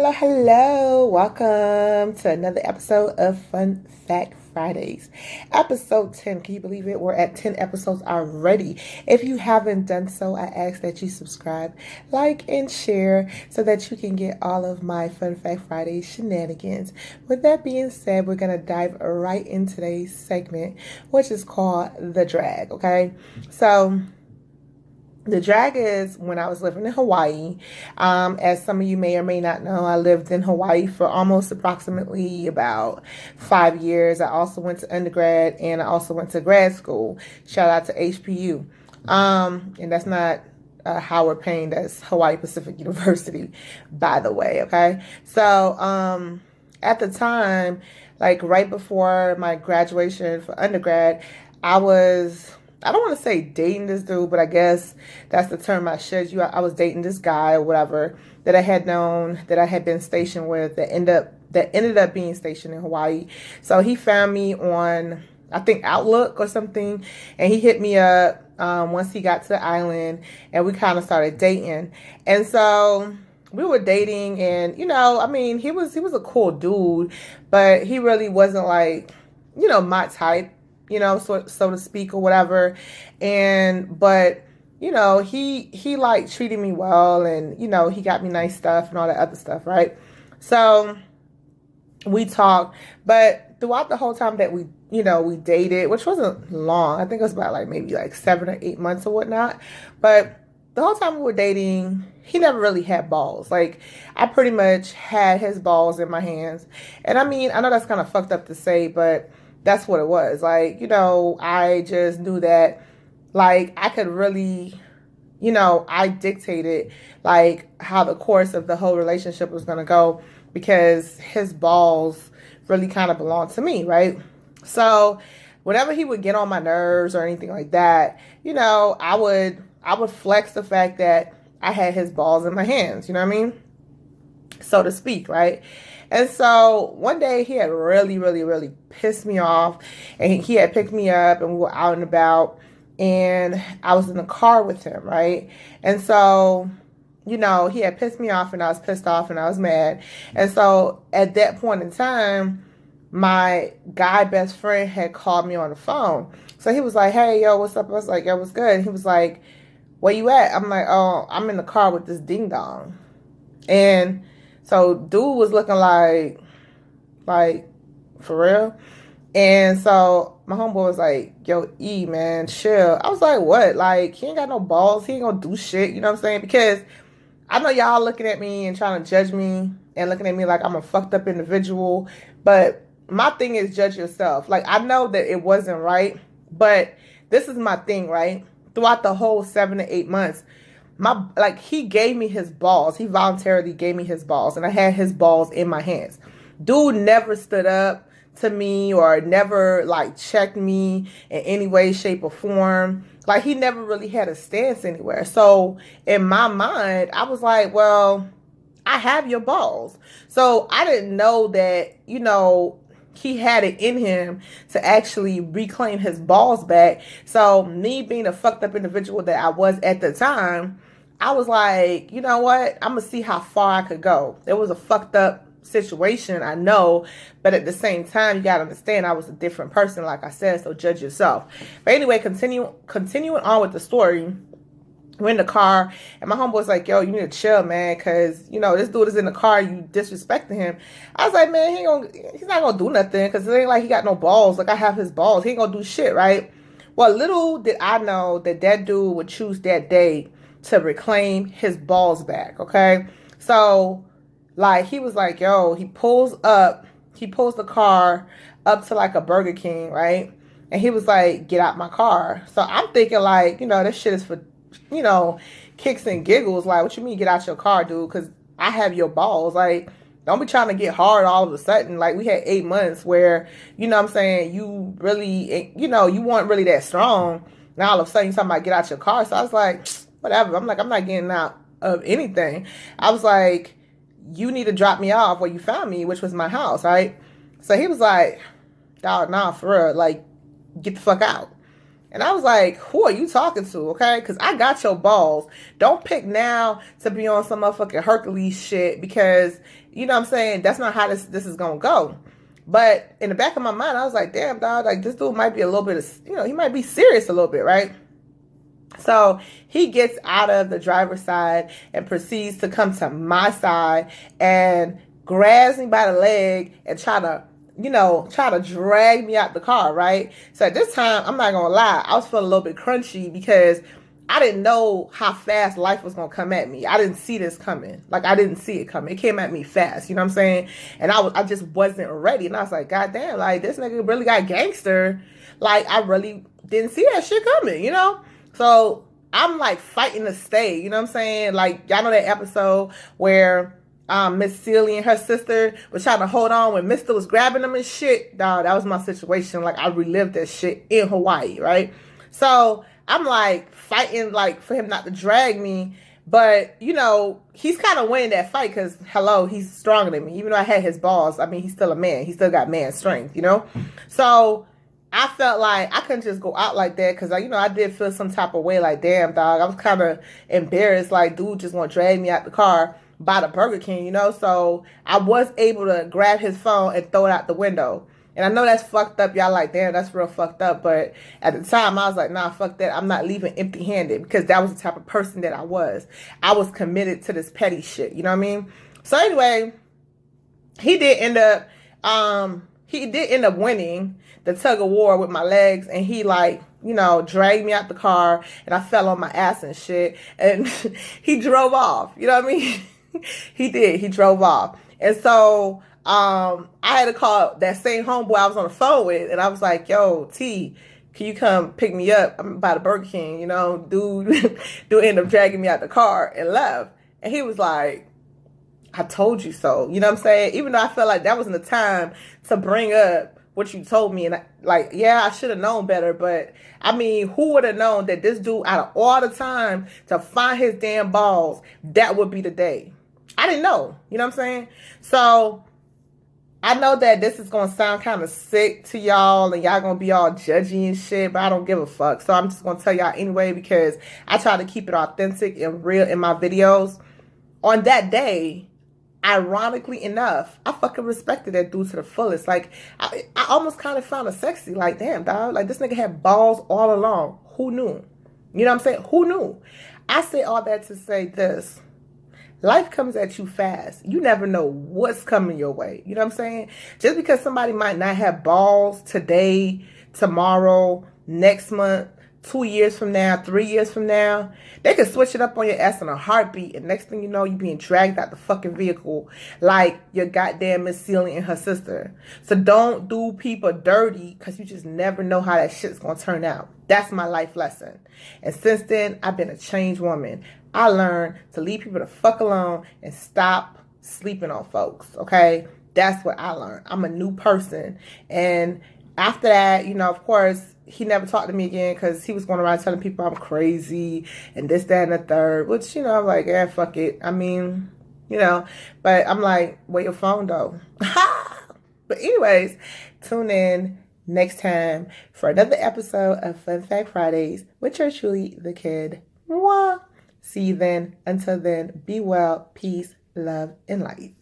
Hello. Welcome to another episode of Fun Fact Fridays. Episode 10. Can you believe it? We're at 10 episodes already. If you haven't done so, I ask that you subscribe, like, and share so that you can get all of my Fun Fact Fridays shenanigans. With that being said, we're going to dive right into today's segment, which is called The Drag, okay? So, the drag is when I was living in Hawaii. As some of you may or may not know, I lived in Hawaii for almost approximately about 5 years. I also went to undergrad and I also went to grad school. Shout out to HPU. And that's not Howard Payne, that's Hawaii Pacific University, by the way, okay? So at the time, like right before my graduation for undergrad, I don't want to say dating this dude, but I guess that's the term I should use. I was dating this guy or whatever that I had known, that I had been stationed with, that ended up being stationed in Hawaii. So he found me on, I think, Outlook or something, and he hit me up once he got to the island, and we kind of started dating. And so we were dating, and I mean, he was a cool dude, but he really wasn't like, my type, so to speak, or whatever. But he like treated me well, and he got me nice stuff and all that other stuff, right? So we talked, but throughout the whole time that we dated, which wasn't long, I think it was about like maybe like 7 or 8 months or whatnot, but the whole time we were dating, he never really had balls. Like, I pretty much had his balls in my hands. And I mean, I know that's kind of fucked up to say, but that's what it was. Like, I just knew that, like, I could really, I dictated, like, how the course of the whole relationship was going to go because his balls really kind of belonged to me, right? So, whenever he would get on my nerves or anything like that, I would flex the fact that I had his balls in my hands, you know what I mean? So to speak, right? And so one day he had really, really, really pissed me off, and he had picked me up and we were out and about, and I was in the car with him, right? And so, he had pissed me off and I was pissed off and I was mad. And so at that point in time, my guy best friend had called me on the phone. So he was like, "Hey, yo, what's up?" I was like, "Yo, what's good?" And he was like, "Where you at?" I'm like, "Oh, I'm in the car with this ding dong." And so dude was looking like, for real? And so my homeboy was like, "Yo, E, man, chill." I was like, "What?" Like, he ain't got no balls. He ain't gonna do shit. You know what I'm saying? Because I know y'all looking at me and trying to judge me and looking at me like I'm a fucked up individual. But my thing is judge yourself. Like, I know that it wasn't right, but this is my thing, right? Throughout the whole 7 to 8 months, he gave me his balls. He voluntarily gave me his balls, and I had his balls in my hands. Dude never stood up to me or never like checked me in any way, shape, or form. Like, he never really had a stance anywhere. So in my mind, I was like, well, I have your balls. So I didn't know that, he had it in him to actually reclaim his balls back. So me being a fucked up individual that I was at the time, I was like, you know what? I'm going to see how far I could go. It was a fucked up situation, I know, but at the same time, you got to understand I was a different person, like I said, so judge yourself. But anyway, continuing on with the story. We're in the car, and my homeboy's like, "Yo, you need to chill, man, because, this dude is in the car, you disrespecting him." I was like, man, he's not going to do nothing, because it ain't like he got no balls. Like, I have his balls. He ain't going to do shit, right? Well, little did I know that dude would choose that day to reclaim his balls back, okay? So, like, he was like, yo, he pulls the car up to, like, a Burger King, right? And he was like, "Get out my car." So I'm thinking, like, this shit is for, kicks and giggles. Like, what you mean get out your car, dude? Because I have your balls. Like, don't be trying to get hard all of a sudden. Like, we had 8 months where, what I'm saying, you really, you weren't really that strong. Now all of a sudden you're talking about get out your car. So I was like, whatever. I'm like, I'm not getting out of anything. I was like, you need to drop me off where you found me, which was my house, right? So he was like, "Dog, nah, for real. Like, get the fuck out." And I was like, who are you talking to, okay? Because I got your balls. Don't pick now to be on some motherfucking Hercules shit because, you know what I'm saying, that's not how this is going to go. But in the back of my mind, I was like, damn, dog, like this dude might be a little bit of, he might be serious a little bit, right? So he gets out of the driver's side and proceeds to come to my side and grabs me by the leg and try to drag me out the car, right? So at this time, I'm not gonna lie, I was feeling a little bit crunchy because I didn't know how fast life was gonna come at me. I didn't see this coming. Like I didn't see it coming. It came at me fast, you know what I'm saying? And I just wasn't ready. And I was like, God damn, like this nigga really got gangster. Like I really didn't see that shit coming, you know? So I'm like fighting to stay, you know what I'm saying? Like y'all know that episode where Miss Celie and her sister was trying to hold on when Mister was grabbing them and shit. Dog, that was my situation. Like I relived that shit in Hawaii, right? So I'm like fighting like for him not to drag me. But, he's kind of winning that fight because, hello, he's stronger than me. Even though I had his balls, I mean, he's still a man. He still got man strength, So I felt like I couldn't just go out like that because, I did feel some type of way like, damn, dog. I was kind of embarrassed. Like, dude just want to drag me out the car by the Burger King, So I was able to grab his phone and throw it out the window. And I know that's fucked up. Y'all like, damn, that's real fucked up. But at the time, I was like, nah, fuck that. I'm not leaving empty-handed because that was the type of person that I was. I was committed to this petty shit. You know what I mean? So anyway, he did end up winning the tug of war with my legs. And he dragged me out the car and I fell on my ass and shit. And he drove off. You know what I mean? He did. He drove off. And so I had to call that same homeboy I was on the phone with, and I was like, yo, T, can you come pick me up? I'm by the Burger King, dude ended up dragging me out the car and left. And he was like, I told you so. You know what I'm saying? Even though I felt like that wasn't the time to bring up what you told me. And I should have known better. But I mean, who would have known that this dude, out of all the time to find his damn balls, that would be the day? I didn't know. You know what I'm saying? So I know that this is going to sound kind of sick to y'all and y'all going to be all judgy and shit, but I don't give a fuck. So I'm just going to tell y'all anyway because I try to keep it authentic and real in my videos. On that day, ironically enough, I fucking respected that dude to the fullest. Like, I almost kind of found it sexy. Like, damn, dog. Like, this nigga had balls all along. Who knew? You know what I'm saying? Who knew? I say all that to say this. Life comes at you fast. You never know what's coming your way. You know what I'm saying? Just because somebody might not have balls today, tomorrow, next month, 2 years from now, 3 years from now, they can switch it up on your ass in a heartbeat. And next thing you know, you're being dragged out the fucking vehicle like your goddamn Miss Celie and her sister. So don't do people dirty because you just never know how that shit's going to turn out. That's my life lesson. And since then, I've been a changed woman. I learned to leave people the fuck alone and stop sleeping on folks, okay? That's what I learned. I'm a new person. And after that, of course, he never talked to me again because he was going around telling people I'm crazy and this, that, and the third, which, I'm like, yeah, fuck it. I mean, but I'm like, where your phone, though? But anyways, tune in next time for another episode of Fun Fact Fridays with yours truly, the kid. Mwah. See you then. Until then, be well, peace, love, and light.